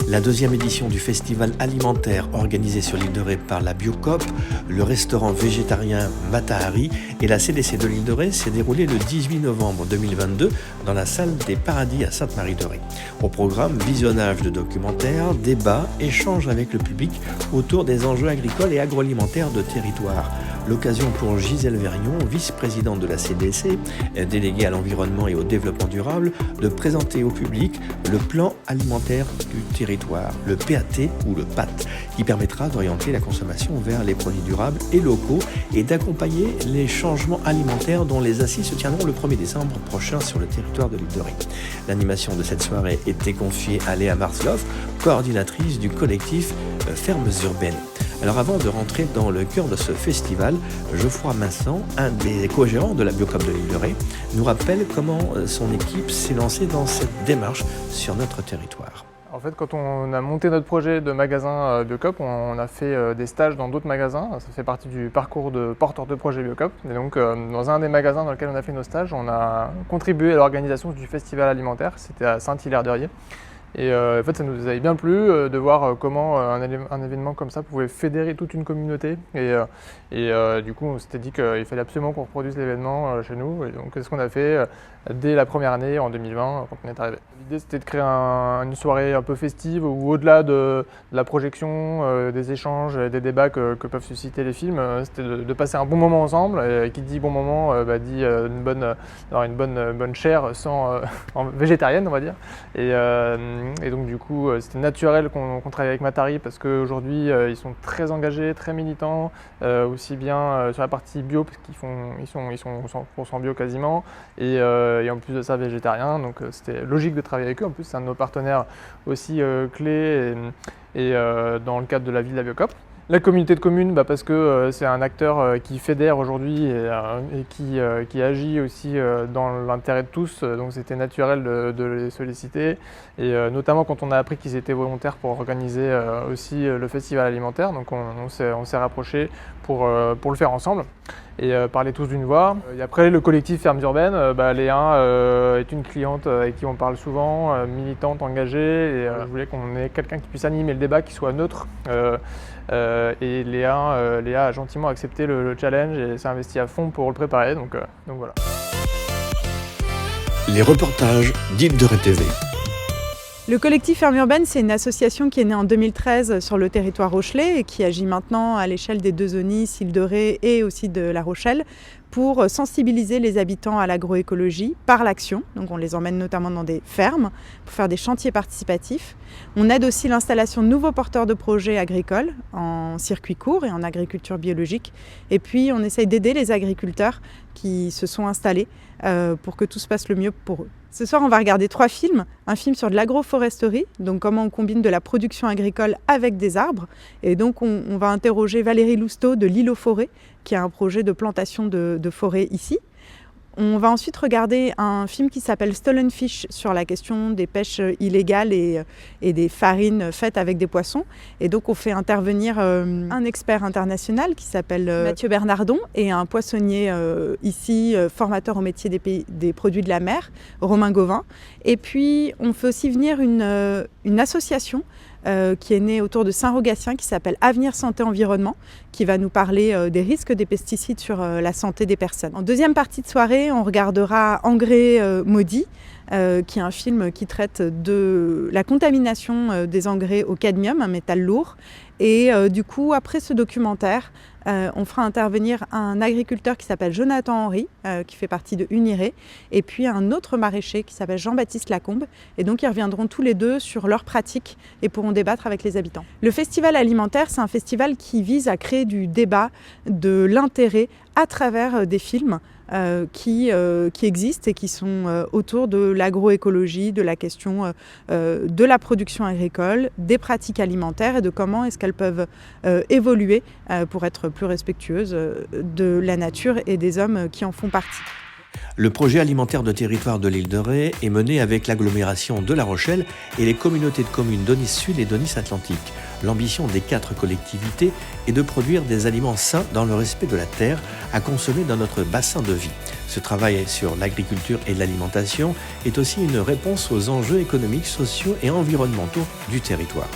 La deuxième édition du festival alimentaire organisé sur l'île de Ré par la Biocoop, le restaurant végétarien Matahari et la CDC de l'île de Ré s'est déroulée le 18 novembre 2022 dans la salle des Paradis à Sainte-Marie-de-Ré. Au programme, visionnage de documentaires, débats, échanges avec le public autour des enjeux agricoles et agroalimentaires de territoire. L'occasion pour Gisèle Vergnon, vice-présidente de la CDC, déléguée à l'environnement et au développement durable, de présenter au public le plan alimentaire du territoire, le PAT ou le PAT, qui permettra d'orienter la consommation vers les produits durables et locaux et d'accompagner les changements alimentaires dont les assises se tiendront le 1er décembre prochain sur le territoire de l'île de Ré. L'animation de cette soirée était confiée à Léa Marsloff, coordinatrice du collectif Fermes Urbaines. Alors avant de rentrer dans le cœur de ce festival, Geoffroy Vincent, un des co-gérants de la Biocoop de l'île de Ré, nous rappelle comment son équipe s'est lancée dans cette démarche sur notre territoire. En fait, quand on a monté notre projet de magasin Biocoop, on a fait des stages dans d'autres magasins. Ça fait partie du parcours de porteur de projet Biocoop. Et donc, dans un des magasins dans lequel on a fait nos stages, on a contribué à l'organisation du festival alimentaire. C'était à Saint-Hilaire-de-Riez. Et en fait, ça nous avait bien plu de voir comment un événement comme ça pouvait fédérer toute une communauté. Et du coup, on s'était dit qu'il fallait absolument qu'on reproduise l'événement chez nous. Et donc, c'est ce qu'on a fait dès la première année, en 2020, quand on est arrivé. L'idée, c'était de créer une soirée un peu festive où, au-delà de la projection, des échanges, des débats que peuvent susciter les films, c'était de passer un bon moment ensemble. Et qui dit bon moment, dit une bonne chair végétarienne, on va dire. Et donc du coup, c'était naturel qu'on travaille avec Matahari parce qu'aujourd'hui, ils sont très engagés, très militants, aussi bien sur la partie bio parce ils sont 100% bio quasiment, et en plus de ça végétariens. Donc c'était logique de travailler avec eux. En plus, c'est un de nos partenaires aussi clés et dans le cadre de la ville de la Biocoop. La communauté de communes, parce que c'est un acteur qui fédère aujourd'hui et qui agit aussi dans l'intérêt de tous, donc c'était naturel de les solliciter. Et notamment quand on a appris qu'ils étaient volontaires pour organiser aussi le festival alimentaire, donc on s'est rapprochés pour le faire ensemble et parler tous d'une voix. Et après, le collectif Fermes Urbaines, Léa est une cliente avec qui on parle souvent, militante, engagée, et je voulais qu'on ait quelqu'un qui puisse animer le débat, qui soit neutre. Et Léa a gentiment accepté le challenge et s'est investie à fond pour le préparer, donc voilà. Les reportages d'Île de Ré TV. Le collectif Fermes Urbaines, c'est une association qui est née en 2013 sur le territoire rochelais et qui agit maintenant à l'échelle des deux zones, Île de Ré et aussi de La Rochelle, pour sensibiliser les habitants à l'agroécologie par l'action. Donc on les emmène notamment dans des fermes pour faire des chantiers participatifs. On aide aussi l'installation de nouveaux porteurs de projets agricoles en circuit court et en agriculture biologique. Et puis on essaye d'aider les agriculteurs qui se sont installés pour que tout se passe le mieux pour eux. Ce soir, on va regarder 3 films. Un film sur de l'agroforesterie, donc comment on combine de la production agricole avec des arbres. Et donc, on va interroger Valérie Lousteau de l'Île aux Forêts, qui a un projet de plantation de forêt ici. On va ensuite regarder un film qui s'appelle Stolen Fish sur la question des pêches illégales et des farines faites avec des poissons. Et donc on fait intervenir un expert international qui s'appelle Mathieu Bernardon et un poissonnier ici, formateur au métier des produits de la mer, Romain Gauvin. Et puis on fait aussi venir une association qui est née autour de Saint-Rogatien, qui s'appelle Avenir Santé Environnement, qui va nous parler des risques des pesticides sur la santé des personnes. En deuxième partie de soirée, on regardera Engrais maudit, qui est un film qui traite de la contamination des engrais au cadmium, un métal lourd. Et du coup, après ce documentaire, on fera intervenir un agriculteur qui s'appelle Jonathan Henry, qui fait partie de Uniré, et puis un autre maraîcher qui s'appelle Jean-Baptiste Lacombe. Et donc, ils reviendront tous les deux sur leurs pratiques et pourront débattre avec les habitants. Le festival alimentaire, c'est un festival qui vise à créer du débat, de l'intérêt à travers des films qui existent et qui sont autour de l'agroécologie, de la question de la production agricole, des pratiques alimentaires et de comment est-ce qu'elles peuvent évoluer pour être plus respectueuses de la nature et des hommes qui en font partie. Le projet alimentaire de territoire de l'île de Ré est mené avec l'agglomération de La Rochelle et les communautés de communes d'Aunis Sud et d'Aunis Atlantique. L'ambition des 4 collectivités est de produire des aliments sains dans le respect de la terre à consommer dans notre bassin de vie. Ce travail sur l'agriculture et l'alimentation est aussi une réponse aux enjeux économiques, sociaux et environnementaux du territoire.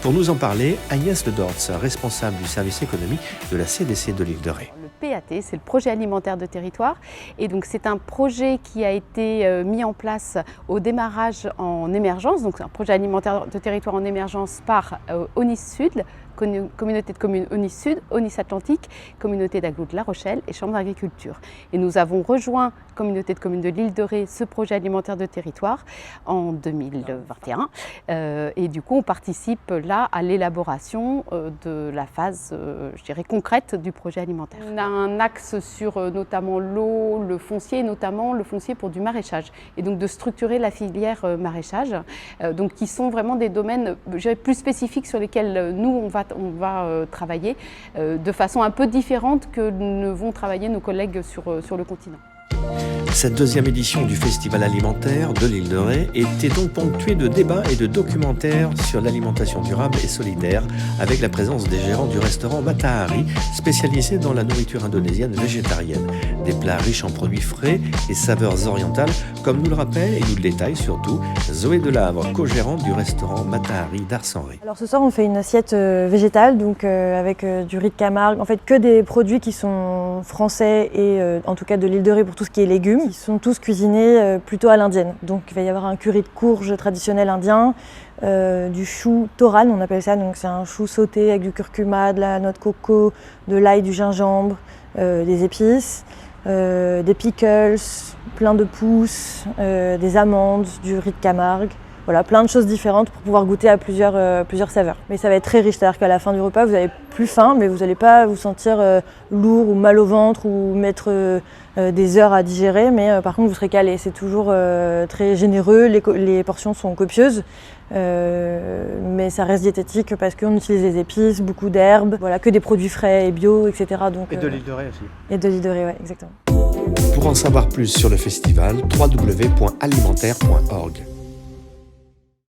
Pour nous en parler, Agnès Ledortz, responsable du service économique de la CDC de l'île de Ré. Le PAT, c'est le projet alimentaire de territoire, et donc c'est un projet qui a été mis en place au démarrage en émergence, donc c'est un projet alimentaire de territoire en émergence par Aunis Sud, communauté de communes Aunis Sud, Aunis Atlantique, communauté d'agglo de La Rochelle et chambre d'agriculture. Et nous avons rejoint communauté de communes de l'île de Ré ce projet alimentaire de territoire en 2021 et du coup on participe là à l'élaboration de la phase je dirais concrète du projet alimentaire. On a un axe sur notamment l'eau, le foncier, notamment le foncier pour du maraîchage et donc de structurer la filière maraîchage donc qui sont vraiment des domaines je dirais, plus spécifiques sur lesquels nous on va travailler de façon un peu différente que ne vont travailler nos collègues sur le continent. Cette deuxième édition du Festival alimentaire de l'île de Ré était donc ponctuée de débats et de documentaires sur l'alimentation durable et solidaire, avec la présence des gérants du restaurant Matahari, spécialisé dans la nourriture indonésienne végétarienne. Des plats riches en produits frais et saveurs orientales, comme nous le rappelle et nous le détaille surtout Zoé Delavre, co-gérante du restaurant Matahari d'Arsenré. Alors ce soir on fait une assiette végétale, donc avec du riz de Camargue, en fait que des produits qui sont français et en tout cas de l'île de Ré pour tout ce qui est légumes. Ils sont tous cuisinés plutôt à l'indienne. Donc il va y avoir un curry de courge traditionnel indien, du chou toran on appelle ça, donc c'est un chou sauté avec du curcuma, de la noix de coco, de l'ail, du gingembre, des épices, des pickles, plein de pousses, des amandes, du riz de Camargue. Voilà, plein de choses différentes pour pouvoir goûter à plusieurs saveurs. Mais ça va être très riche, c'est-à-dire qu'à la fin du repas, vous avez plus faim, mais vous n'allez pas vous sentir lourd ou mal au ventre ou mettre des heures à digérer, mais par contre vous serez calé. C'est toujours très généreux, les portions sont copieuses, mais ça reste diététique parce qu'on utilise des épices, beaucoup d'herbes, voilà, que des produits frais et bio, etc. Donc, et de l'île de Ré aussi. Et de l'île de Ré, ouais, exactement. Pour en savoir plus sur le festival, www.alimentaire.org.